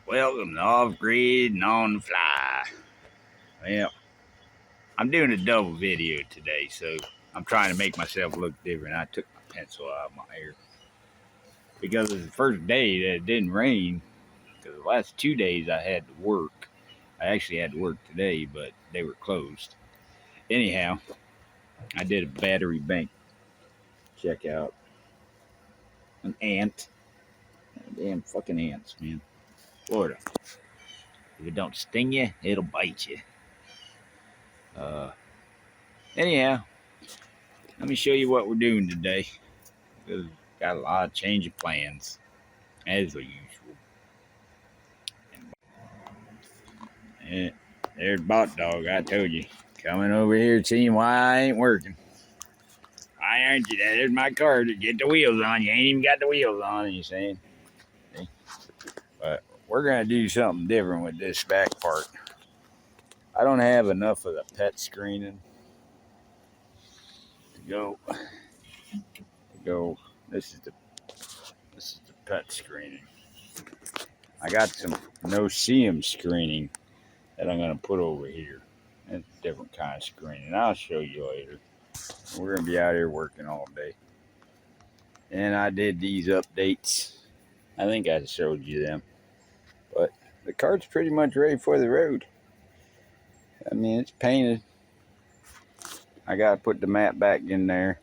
Welcome to Off-Grid and On the Fly. Well, I'm doing a double video today, so I'm trying to make myself look different. I took my pencil out of my hair because it's the first day that it didn't rain. Because the last 2 days I had to work. I actually had to work today, but they were closed. Anyhow, I did a battery bank checkout. An ant. Damn fucking ants, man. Florida. If it don't sting you, it'll bite you. Anyhow, let me show you what we're doing today. We've got a lot of change of plans, as usual. And there's Bot Dog, I told you. Coming over here seeing why I ain't working. Why aren't you? There's my car to get the wheels on. You ain't even got the wheels on, you saying? See? But we're going to do something different with this back part. I don't have enough of the pet screening to go. This is the pet screening. I got some no-see-em screening that I'm going to put over here. It's a different kind of screening. I'll show you later. We're going to be out here working all day. And I did these updates. I think I showed you them. But the car's pretty much ready for the road. I mean, it's painted. I got to put the mat back in there.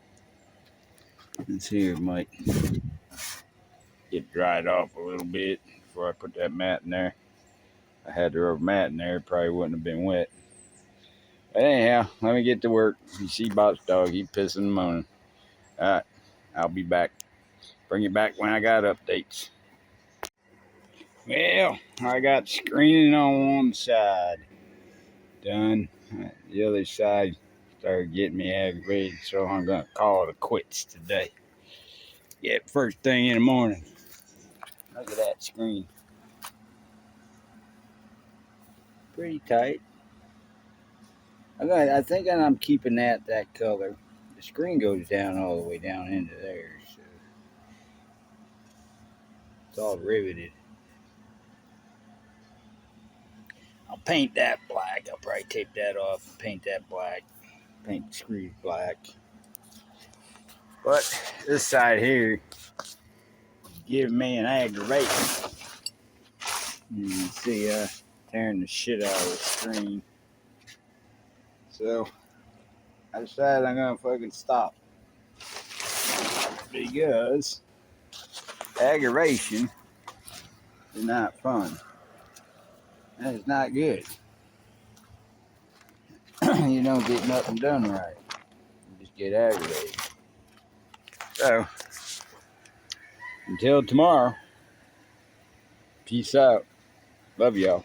Let's see if it might get dried off a little bit before I put that mat in there. I had the rubber mat in there, it probably wouldn't have been wet. But anyhow, let me get to work. You see Bot's dog, he pissing and moaning. Alright, I'll be back. Bring you back when I got updates. Well, I got screening on one side done. The other side started getting me aggravated, so I'm going to call it quits today. Yeah, first thing in the morning. Look at that screen. Pretty tight. I think I'm keeping that color. The screen goes down all the way down into there, so it's all riveted. I'll paint that black. I'll probably tape that off and paint that black. Paint the screws black. But this side here is giving me an aggravation. You can see tearing the shit out of the screen. So I decided I'm gonna fucking stop because aggravation is not fun. That is not good. You don't get nothing done right. You just get aggravated. So until tomorrow, peace out. Love y'all.